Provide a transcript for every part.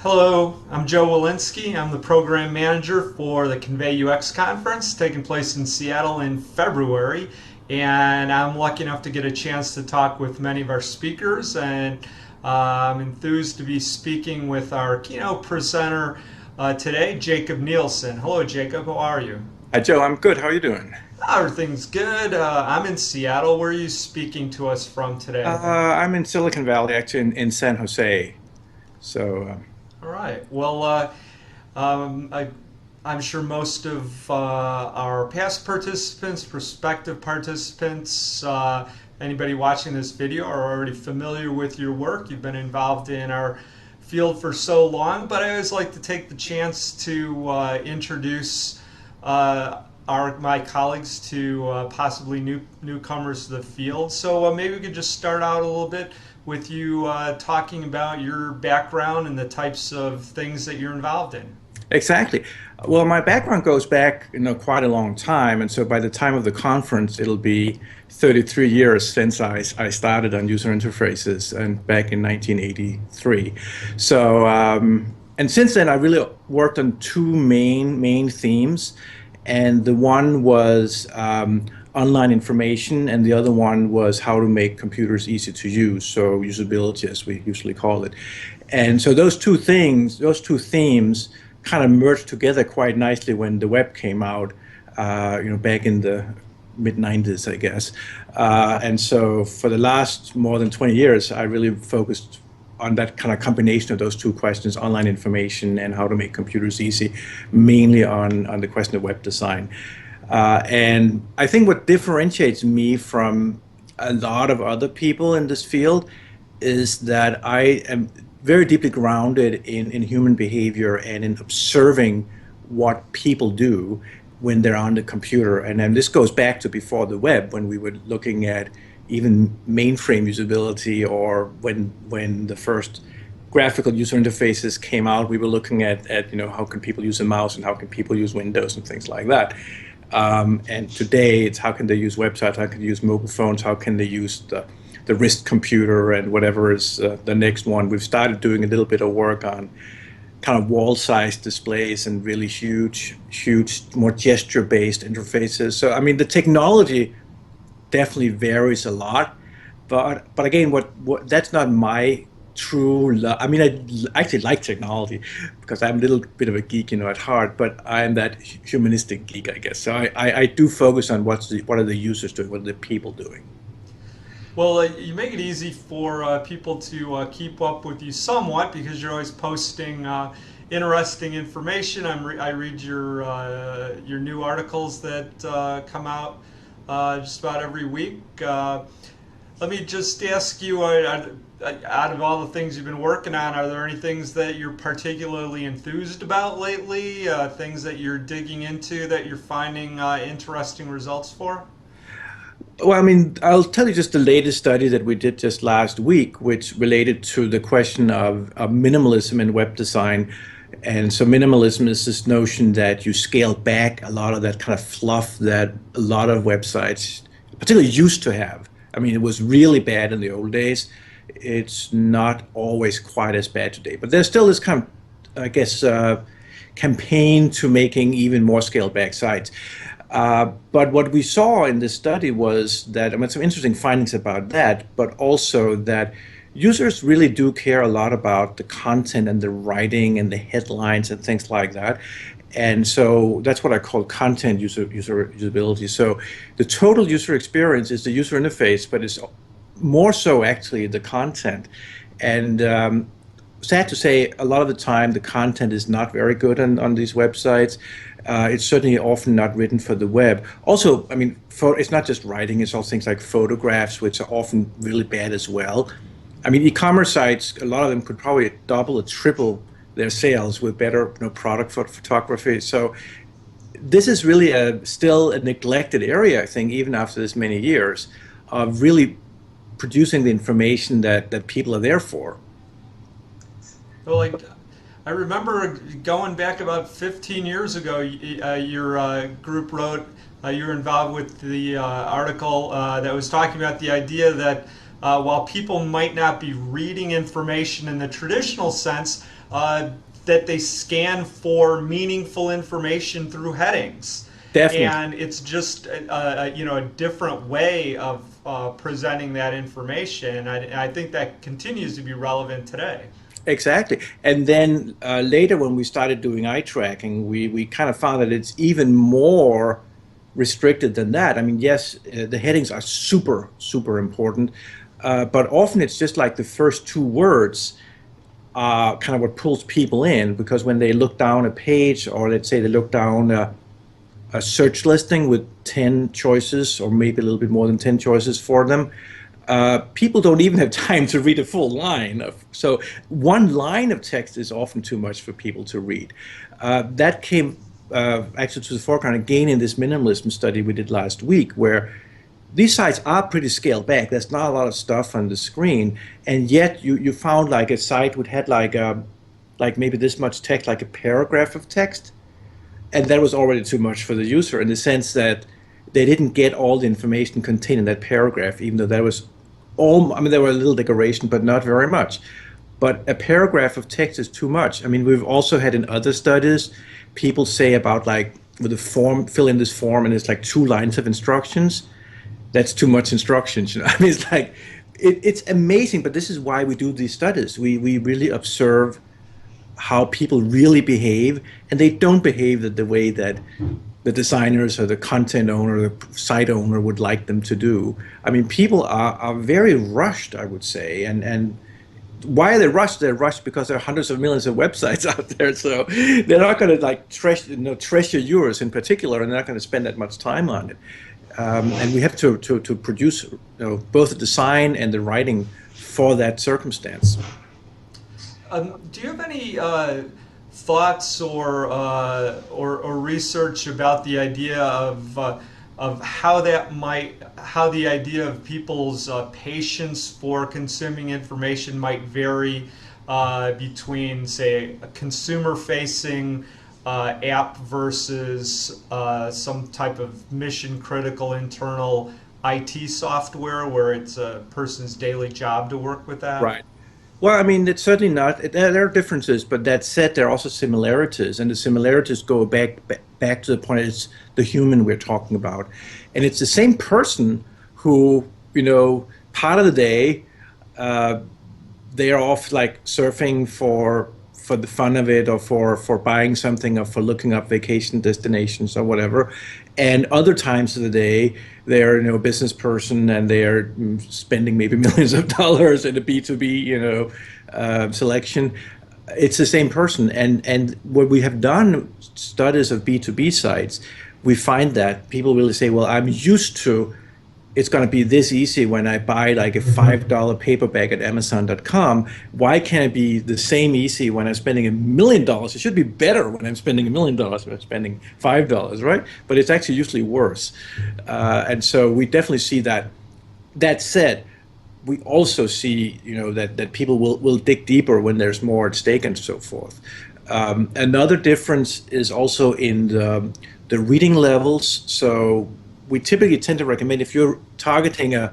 Hello, I'm Joe Walensky. I'm the program manager for the ConveyUX conference taking place in Seattle in February. And I'm lucky enough to get a chance to talk with many of our speakers. And I'm enthused to be speaking with our keynote presenter today, Jakob Nielsen. Hello, Jakob. How are you? Hi, Joe. I'm good. How are you doing? Everything's good. I'm in Seattle. Where are you speaking to us from today? I'm in Silicon Valley, actually in San Jose. So, All right. Well, I'm sure most of our past participants, prospective participants, anybody watching this video are already familiar with your work. You've been involved in our field for so long, but I always like to take the chance to introduce my colleagues to possibly newcomers to the field. So maybe we could just start out a little bit with you talking about your background and the types of things that you're involved in. exactly. Well, my background goes back, quite a long time, and so by the time of the conference, it'll be 33 years since I started on user interfaces, and back in 1983. So, and since then, I really worked on two main themes, and the one was online information, and the other one was how to make computers easy to use, so usability, as we usually call it. And so those two themes, kind of merged together quite nicely when the web came out, back in the mid 90s, I guess. And so for the last more than 20 years, I really focused on that kind of combination of those two questions, online information and how to make computers easy, mainly on the question of web design. And I think what differentiates me from a lot of other people in this field is that I am very deeply grounded in human behavior and in observing what people do when they're on the computer. And then this goes back to before the web, when we were looking at even mainframe usability, or when the first graphical user interfaces came out, we were looking at how can people use a mouse and how can people use Windows and things like that. And today it's how can they use websites, how can they use mobile phones, how can they use the wrist computer and whatever is the next one. We've started doing a little bit of work on kind of wall-sized displays and really huge, more gesture-based interfaces. So I mean, the technology definitely varies a lot, but again, what that's not my true love. I mean, I actually like technology because I'm a little bit of a geek, at heart, but I'm that humanistic geek, I guess. So I do focus on what are the users doing, what are the people doing. Well, you make it easy for people to keep up with you somewhat because you're always posting interesting information. I read your new articles that come out just about every week. Let me just ask you, out of all the things you've been working on, are there any things that you're particularly enthused about lately? Things that you're digging into that you're finding interesting results for? Well, I mean, I'll tell you just the latest study that we did just last week, which related to the question of minimalism in web design. And so minimalism is this notion that you scale back a lot of that kind of fluff that a lot of websites, particularly, used to have. I mean, it was really bad in the old days. It's not always quite as bad today, but there's still this kind of, I guess, campaign to making even more scaled back sites. But what we saw in this study was that, I mean, some interesting findings about that, but also that users really do care a lot about the content and the writing and the headlines and things like that. And so that's what I call content usability. So the total user experience is the user interface, but it's more so actually the content. And sad to say, a lot of the time the content is not very good on these websites. It's certainly often not written for the web. Also, I mean, it's not just writing, it's also things like photographs, which are often really bad as well. I mean, e-commerce sites, a lot of them could probably double or triple their sales with better product photography. So this is really still a neglected area, I think, even after this many years, of really producing the information that people are there for. Well, like I remember going back about 15 years ago, your group wrote, you were involved with the article that was talking about the idea that while people might not be reading information in the traditional sense, that they scan for meaningful information through headings. Definitely. And it's just a different way of presenting that information. I think that continues to be relevant today. Exactly. And then later, when we started doing eye tracking, we kind of found that it's even more restricted than that. I mean, yes, the headings are super, super important, but often it's just like the first two words are kind of what pulls people in, because when they look down a page, or let's say they look down a search listing with 10 choices, or maybe a little bit more than 10 choices for them, people don't even have time to read a full line. So one line of text is often too much for people to read. That came actually to the foreground again in this minimalism study we did last week, where these sites are pretty scaled back. There's not a lot of stuff on the screen, and yet you found like a site would had like maybe this much text, like a paragraph of text, and that was already too much for the user, in the sense that they didn't get all the information contained in that paragraph, even though that was all, I mean, there were a little decoration, but not very much. But a paragraph of text is too much. I mean, we've also had in other studies, people say about like, with a form, fill in this form, and it's like 2 lines of instructions. That's too much instructions. I mean, it's like, it's amazing, but this is why we do these studies. We really observe how people really behave, and they don't behave the way that the designers or the content owner or the site owner would like them to do. I mean, people are very rushed, I would say, and why are they rushed? They're rushed because there are hundreds of millions of websites out there, so they're not going to like treasure yours in particular, and they're not going to spend that much time on it. And we have to produce both the design and the writing for that circumstance. Do you have any thoughts or research about the idea of how the idea of people's patience for consuming information might vary between, say, a consumer-facing app versus some type of mission-critical internal IT software where it's a person's daily job to work with that? Right. Well, I mean, it's certainly not. There are differences, but that said, there are also similarities, and the similarities go back to the point it's the human we're talking about, and it's the same person who, part of the day, they are off like surfing for the fun of it, or for buying something, or for looking up vacation destinations or whatever. And other times of the day, they're a business person, and they're spending maybe millions of dollars in a B2B selection. It's the same person. And when we have done studies of B2B sites, we find that people really say, well, I'm used to it's going to be this easy when I buy like a $5 paperback at Amazon.com. Why can't it be the same easy when I'm spending $1 million? It should be better when I'm spending $1 million when I'm spending $5, right? But it's actually usually worse. And so we definitely see that. That said, we also see, that people will dig deeper when there's more at stake and so forth. Another difference is also in the reading levels. So we typically tend to recommend, if you're targeting a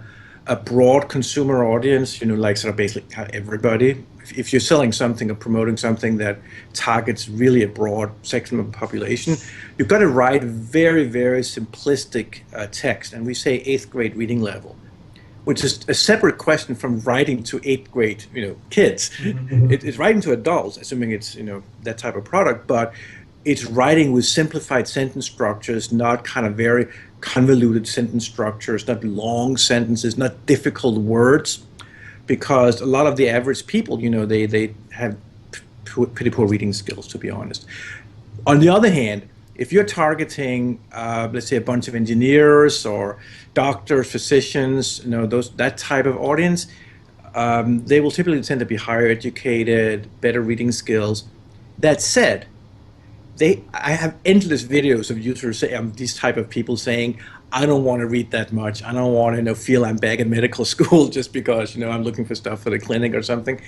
broad consumer audience, like sort of basically everybody, if you're selling something or promoting something that targets really a broad section of the population, you've got to write very, very simplistic text. And we say 8th grade reading level, which is a separate question from writing to 8th grade, kids. Mm-hmm. It's writing to adults, assuming it's, that type of product, but it's writing with simplified sentence structures, not kind of very convoluted sentence structures, not long sentences, not difficult words, because a lot of the average people, they have pretty poor reading skills, to be honest. On the other hand, if you're targeting, let's say, a bunch of engineers or doctors, physicians, that type of audience, they will typically tend to be higher educated, better reading skills. That said, I have endless videos of users these type of people saying, I don't want to read that much. I don't want to feel I'm back in medical school just because I'm looking for stuff for the clinic or something.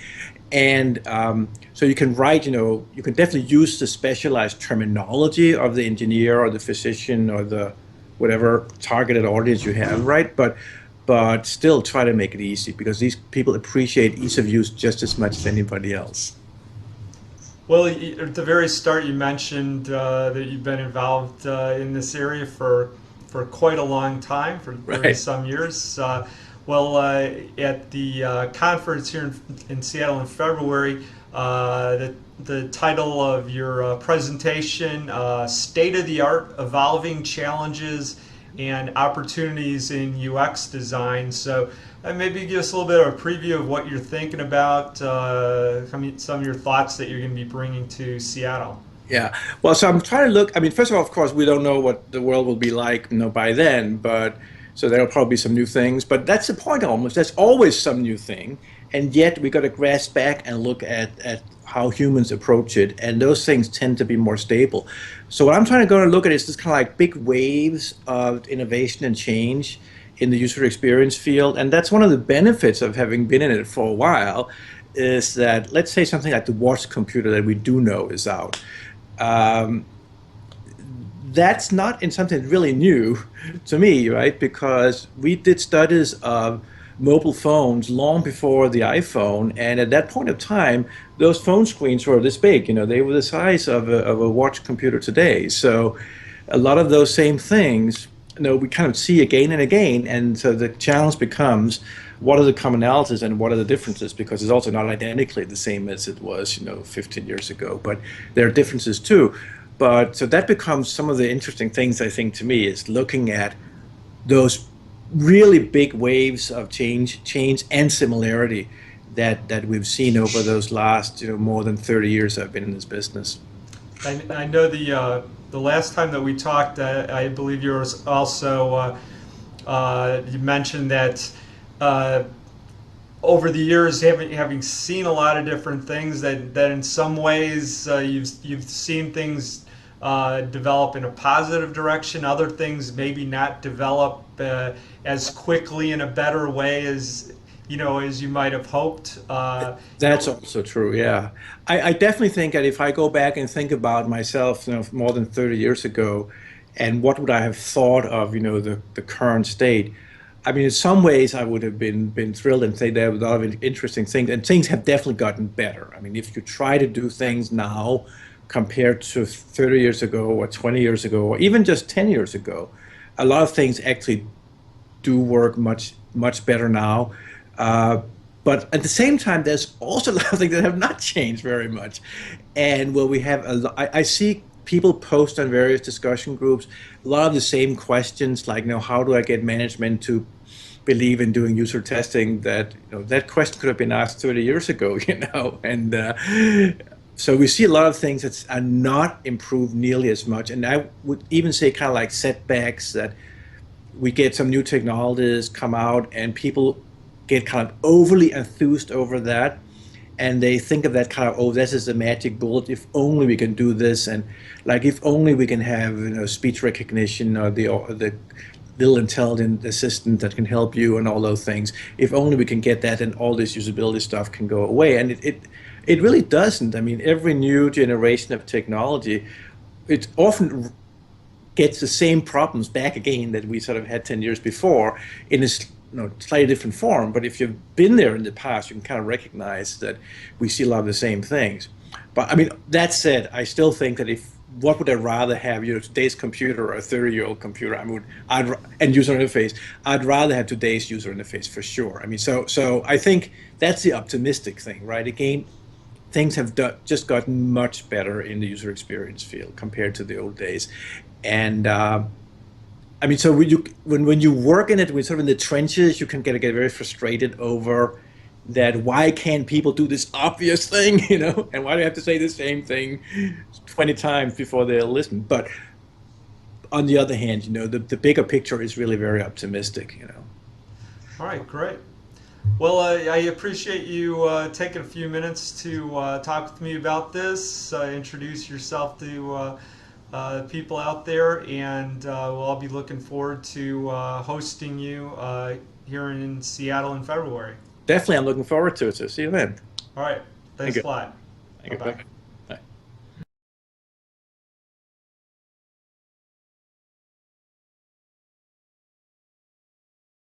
And so you can write, you can definitely use the specialized terminology of the engineer or the physician or the whatever targeted audience you have, right? But but still try to make it easy because these people appreciate ease of use just as much as anybody else. Well, at the very start, you mentioned that you've been involved in this area for quite a long time, for 30 Right. some years. At the conference here in Seattle in February, the title of your presentation, State of the Art Evolving Challenges and Opportunities in UX Design. So maybe give us a little bit of a preview of what you're thinking about, some of your thoughts that you're going to be bringing to Seattle. Yeah. Well, so I'm trying to look. I mean, first of all, of course, we don't know what the world will be like, by then, but so there'll probably be some new things. But that's the point almost. There's always some new thing. And yet we got to grasp back and look at how humans approach it. And those things tend to be more stable. So what I'm trying to go and look at is this kind of like big waves of innovation and change in the user experience field. And that's one of the benefits of having been in it for a while is that, let's say something like the watch computer that we do know is out. Um, that's not in something really new to me, right? Because we did studies of mobile phones long before the iPhone, and at that point of time, those phone screens were this big. They were the size of a watch computer today. So, a lot of those same things, we kind of see again and again, and so the challenge becomes, what are the commonalities and what are the differences? Because it's also not identically the same as it was, 15 years ago, but there are differences too. But so that becomes some of the interesting things, I think, to me, is looking at those really big waves of change and similarity that we've seen over those last, more than 30 years I've been in this business. I know the last time that we talked, I believe you were also you mentioned that over the years, having seen a lot of different things, that in some ways you've seen things develop in a positive direction. Other things maybe not develop as quickly in a better way as you might have hoped. That's also true, yeah. I definitely think that if I go back and think about myself, more than 30 years ago, and what would I have thought of, the current state, I mean, in some ways, I would have been thrilled and say there are a lot of interesting things, and things have definitely gotten better. I mean, if you try to do things now compared to 30 years ago or 20 years ago, or even just 10 years ago, a lot of things actually do work much better now. Uh, but at the same time, there's also a lot of things that have not changed very much. And where we have I see people post on various discussion groups a lot of the same questions, like, how do I get management to believe in doing user testing? That question could have been asked 30 years ago, and so we see a lot of things that are not improved nearly as much. And I would even say kind of like setbacks, that we get some new technologies come out and people get kind of overly enthused over that, and they think of that kind of, oh, this is the magic bullet, if only we can do this, and like if only we can have speech recognition, or the little intelligent assistant that can help you and all those things. If only we can get that, and all this usability stuff can go away. And it really doesn't. I mean, every new generation of technology, it often gets the same problems back again that we sort of had 10 years before in a slightly different form. But if you've been there in the past, you can kind of recognize that we see a lot of the same things. But I mean, that said, I still think that what would I rather have, today's computer or a 30-year-old computer? And user interface. I'd rather have today's user interface for sure. I mean, so I think that's the optimistic thing, right? Again, things have just gotten much better in the user experience field compared to the old days. And I mean, so when you work in it, when sort of in the trenches, you can get very frustrated over that. Why can't people do this obvious thing, and why do you have to say the same thing 20 times before they'll listen? But on the other hand, the bigger picture is really very optimistic. All right, great. Well, I appreciate you taking a few minutes to talk with me about this, introduce yourself to people out there, and I'll be looking forward to hosting you here in Seattle in February. Definitely, I'm looking forward to it. So see you then. All right, Thank thanks you. a lot. Thank you. Bye-bye. Bye.